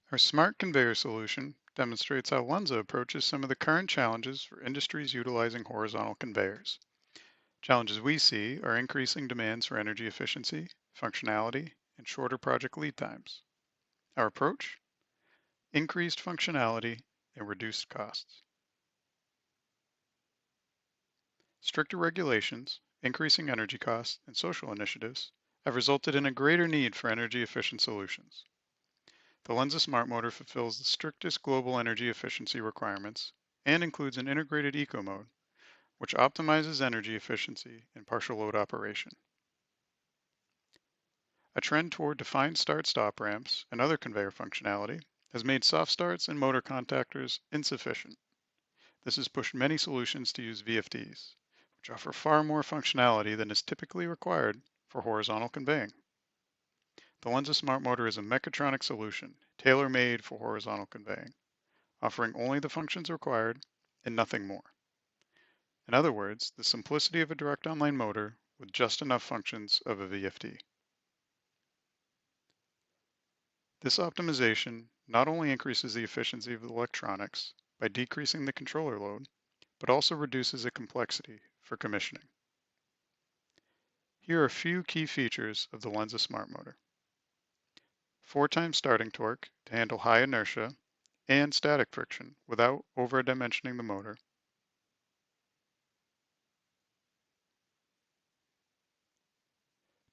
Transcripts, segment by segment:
Our smart conveyor solution demonstrates how Lenze approaches some of the current challenges for industries utilizing horizontal conveyors. Challenges we see are increasing demands for energy efficiency, functionality, and shorter project lead times. Our approach? Increased functionality and reduced costs. Stricter regulations, increasing energy costs, and social initiatives have resulted in a greater need for energy efficient solutions. The Lenze Smart Motor fulfills the strictest global energy efficiency requirements and includes an integrated eco mode, which optimizes energy efficiency in partial load operation. A trend toward defined start-stop ramps and other conveyor functionality has made soft starts and motor contactors insufficient. This has pushed many solutions to use VFDs, which offer far more functionality than is typically required for horizontal conveying. The Lenze Smart Motor is a mechatronic solution tailor-made for horizontal conveying, offering only the functions required and nothing more. In other words, the simplicity of a direct online motor with just enough functions of a VFD. This optimization not only increases the efficiency of the electronics by decreasing the controller load, but also reduces the complexity for commissioning. Here are a few key features of the Lenze Smart Motor. 4x starting torque to handle high inertia and static friction without over-dimensioning the motor.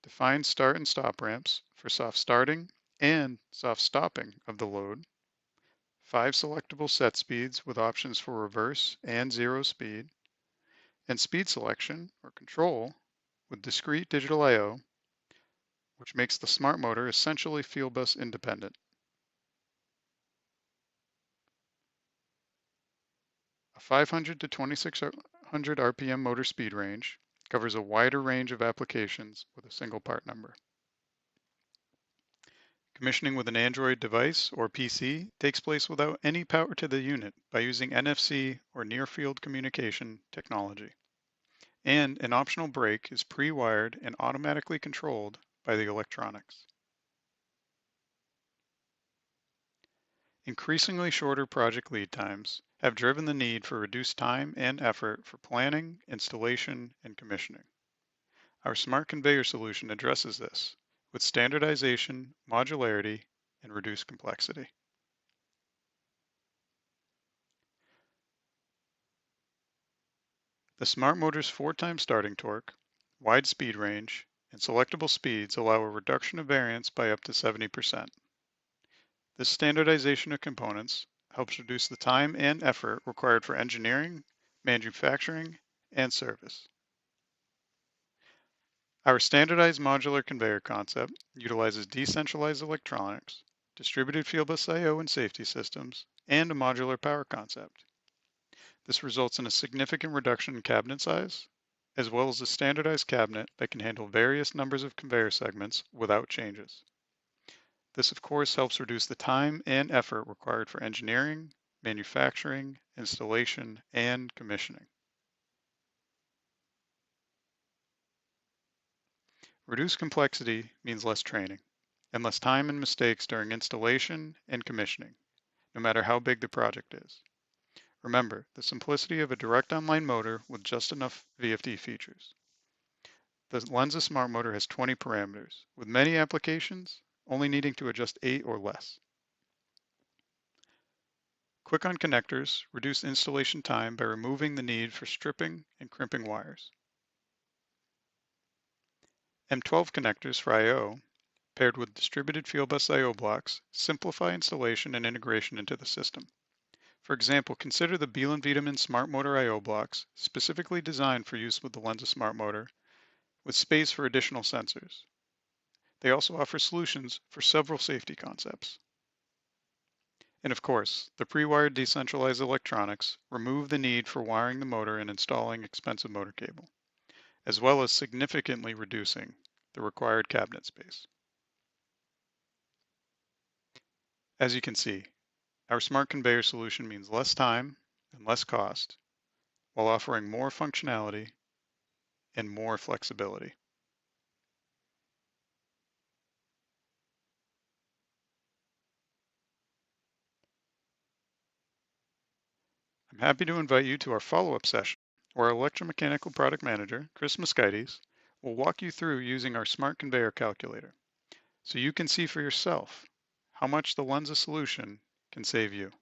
Defined start and stop ramps for soft starting and soft stopping of the load. 5 selectable set speeds with options for reverse and zero speed. And speed selection or control with discrete digital I/O, which makes the smart motor essentially field bus independent. A 500 to 2600 RPM motor speed range covers a wider range of applications with a single part number. Commissioning with an Android device or PC takes place without any power to the unit by using NFC or near-field communication technology. And an optional brake is pre-wired and automatically controlled by the electronics. Increasingly shorter project lead times have driven the need for reduced time and effort for planning, installation, and commissioning. Our smart conveyor solution addresses this with standardization, modularity, and reduced complexity. The smart motor's 4x starting torque, wide speed range, and selectable speeds allow a reduction of variance by up to 70%. This standardization of components helps reduce the time and effort required for engineering, manufacturing, and service. Our standardized modular conveyor concept utilizes decentralized electronics, distributed field bus I/O and safety systems, and a modular power concept. This results in a significant reduction in cabinet size, as well as a standardized cabinet that can handle various numbers of conveyor segments without changes. This, of course, helps reduce the time and effort required for engineering, manufacturing, installation, and commissioning. Reduced complexity means less training and less time and mistakes during installation and commissioning, no matter how big the project is. Remember, the simplicity of a direct online motor with just enough VFD features. The Lenze Smart Motor has 20 parameters, with many applications only needing to adjust 8 or less. Quick on connectors reduce installation time by removing the need for stripping and crimping wires. M12 connectors for I/O, paired with distributed field bus I/O blocks, simplify installation and integration into the system. For example, consider the Bielen-Wiedemann Smart Motor I/O blocks, specifically designed for use with the Lenze Smart Motor, with space for additional sensors. They also offer solutions for several safety concepts. And of course, the pre-wired decentralized electronics remove the need for wiring the motor and installing expensive motor cable, as well as significantly reducing the required cabinet space. As you can see, our smart conveyor solution means less time and less cost, while offering more functionality and more flexibility. I'm happy to invite you to our follow-up session, where our electromechanical product manager, Chris Muscides, will walk you through using our smart conveyor calculator, so you can see for yourself how much the Lenze solution can save you.